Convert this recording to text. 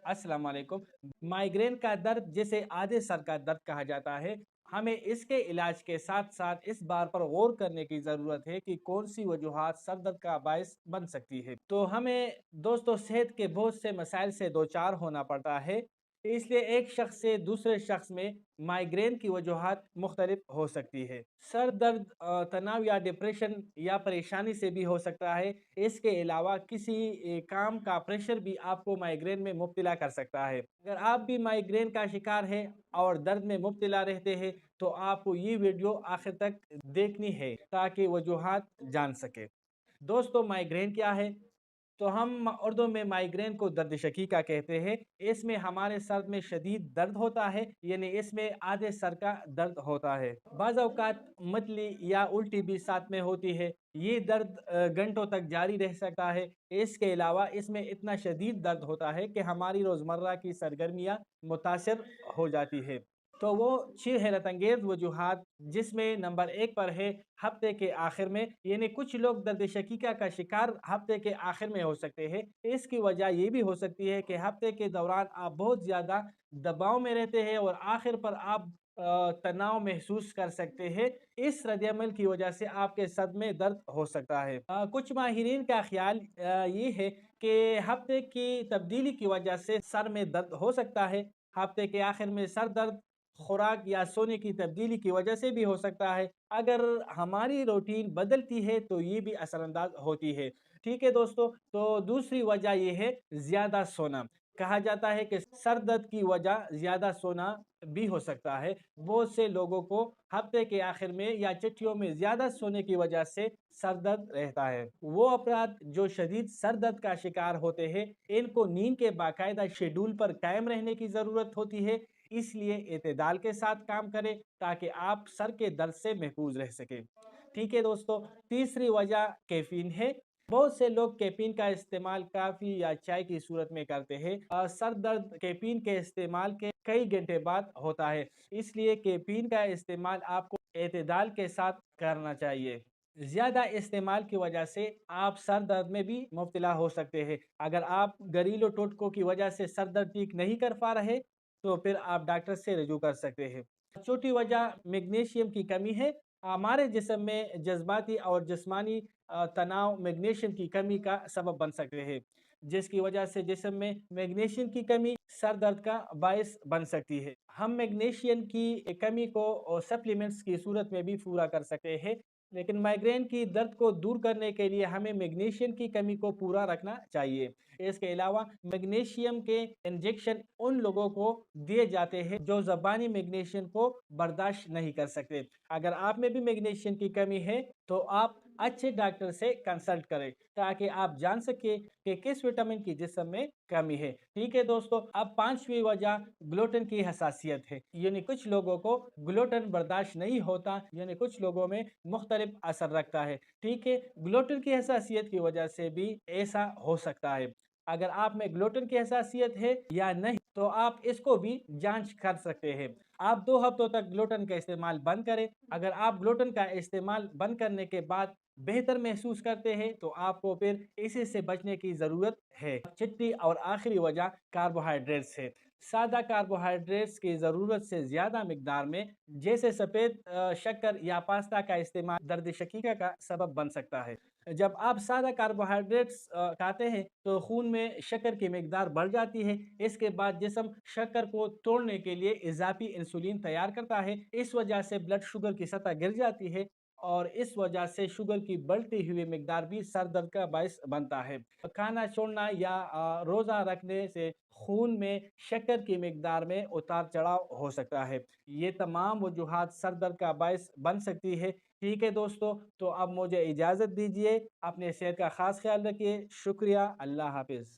अस्सलाम वालेकुम। माइग्रेन का दर्द जिसे आधे सर का दर्द कहा जाता है, हमें इसके इलाज के साथ-साथ इस बात पर गौर करने की ज़रूरत है कि कौन-सी वजूहात सर दर्द का बायस बन सकती है। तो हमें दोस्तों सेहत के बहुत से मसाइल से दो-चार होना पड़ता है, इसलिए एक शख्स से दूसरे शख्स में माइग्रेन की वजूहात मुख्तलिफ हो सकती है। सर दर्द तनाव या डिप्रेशन या परेशानी से भी हो सकता है। इसके अलावा किसी काम का प्रेशर भी आपको माइग्रेन में मुब्तला कर सकता है। अगर आप भी माइग्रेन का शिकार हैं और दर्द में मुब्तला रहते हैं, तो आपको ये वीडियो आखिर तक देखनी है ताकि वजूहात जान सकें। दोस्तों माइग्रेन क्या है? तो हम उर्दू में माइग्रेन को दर्द शकीका कहते हैं। इसमें हमारे सर में शदीद दर्द होता है, यानी इसमें आधे सर का दर्द होता है। बाज़ औक़ात मतली या उल्टी भी साथ में होती है। ये दर्द घंटों तक जारी रह सकता है। इसके अलावा इसमें इतना शदीद दर्द होता है कि हमारी रोज़मर्रा की सरगर्मियाँ मुतासिर हो जाती है। तो वो 6 हैरत अंगेज़ वजूहात जिसमें नंबर 1 पर है हफ्ते के आखिर में, यानी कुछ लोग दर्द शकीका का शिकार हफ्ते के आखिर में हो सकते हैं। इसकी वजह ये भी हो सकती है कि हफ्ते के दौरान आप बहुत ज़्यादा दबाव में रहते हैं और आखिर पर आप तनाव महसूस कर सकते हैं। इस रद्द-ए-अमल की वजह से आपके सर में दर्द हो सकता है। कुछ माहिरीन का ख़्याल ये है कि हफ्ते की तब्दीली की वजह से सर में दर्द हो सकता है। हफ्ते के आखिर में सर दर्द खुराक या सोने की तब्दीली की वजह से भी हो सकता है। अगर हमारी रूटीन बदलती है तो ये भी असरअंदाज होती है। ठीक है दोस्तों, तो दूसरी वजह ये है ज़्यादा सोना। कहा जाता है कि सर दर्द की वजह ज़्यादा सोना भी हो सकता है। बहुत से लोगों को हफ्ते के आखिर में या छुट्टियों में ज़्यादा सोने की वजह से सर दर्द रहता है। वो अफराद जो शदीद सर दर्द का शिकार होते हैं, इनको नींद के बाकायदा शेड्यूल पर कायम रहने की ज़रूरत होती है। इसलिए एतदाल के साथ काम करें ताकि आप सर के दर्द से महफूज रह सकें। ठीक है दोस्तों, तीसरी वजह कैफ़ीन है। बहुत से लोग कैफ़ीन का इस्तेमाल कॉफ़ी या चाय की सूरत में करते हैं। सर दर्द कैफ़ीन के इस्तेमाल के कई घंटे बाद होता है, इसलिए कैफ़ीन का इस्तेमाल आपको एतदाल के साथ करना चाहिए। ज़्यादा इस्तेमाल की वजह से आप सर दर्द में भी मुब्तला हो सकते हैं। अगर आप घरेलू टोटकों की वजह से सर दर्द ठीक नहीं कर पा रहे, तो फिर आप डॉक्टर से रजू कर सकते हैं। चौथी वजह मैग्नीशियम की कमी है। हमारे जिस्म में जज़्बाती और जिस्मानी तनाव मैग्नीशियम की कमी का सबब बन सकते हैं, जिसकी वजह से जिस्म में मैग्नीशियम की कमी सर दर्द का बायस बन सकती है। हम मैग्नीशियम की कमी को सप्लीमेंट्स की सूरत में भी पूरा कर सकते हैं, लेकिन माइग्रेन की दर्द को दूर करने के लिए हमें मैग्नीशियम की कमी को पूरा रखना चाहिए। इसके अलावा मैग्नीशियम के इंजेक्शन उन लोगों को दिए जाते हैं जो ज़बानी मैग्नीशियम को बर्दाश्त नहीं कर सकते। अगर आप में भी मैग्नीशियम की कमी है, तो आप अच्छे डॉक्टर से कंसल्ट करें ताकि आप जान सकें कि किस विटामिन की जिस्म में कमी है। ठीक है दोस्तों, अब 5वीं वजह ग्लूटेन की हसासियत है। यानी कुछ लोगों को ग्लूटेन बर्दाश्त नहीं होता, यानी कुछ लोगों में मुख्तलिफ असर रखता है। ठीक है, ग्लूटेन की हसासियत की वजह से भी ऐसा हो सकता है। अगर आप में ग्लूटेन की हसासियत है या नहीं, तो आप इसको भी जांच कर सकते हैं। आप 2 हफ्तों तक ग्लूटेन का इस्तेमाल बंद करें। अगर आप ग्लूटेन का इस्तेमाल बंद करने के बाद बेहतर महसूस करते हैं, तो आपको फिर इसी से बचने की ज़रूरत है। छठी और आखिरी वजह कार्बोहाइड्रेट्स है। सादा कार्बोहाइड्रेट्स की ज़रूरत से ज़्यादा मिकदार में जैसे सफ़ेद शक्कर या पास्ता का इस्तेमाल दर्द शकीका का सबब बन सकता है। जब आप सादा कार्बोहाइड्रेट्स खाते हैं, तो खून में शक्कर की मिकदार बढ़ जाती है। इसके बाद जिस्म शक्कर को तोड़ने के लिए इज़ाफ़ी इंसुलिन तैयार करता है। इस वजह से ब्लड शुगर की सतह गिर जाती है और इस वजह से शुगर की बढ़ती हुई मिकदार भी सर दर्द का बायस बनता है। खाना छोड़ना या रोज़ा रखने से खून में शक्कर की मिकदार में उतार-चढ़ाव हो सकता है। ये तमाम वजूहात सर दर्द का बायस बन सकती है। ठीक है दोस्तों, तो अब मुझे इजाज़त दीजिए। अपने सेहत का ख़ास ख़्याल रखिए। शुक्रिया। अल्लाह हाफ़िज़।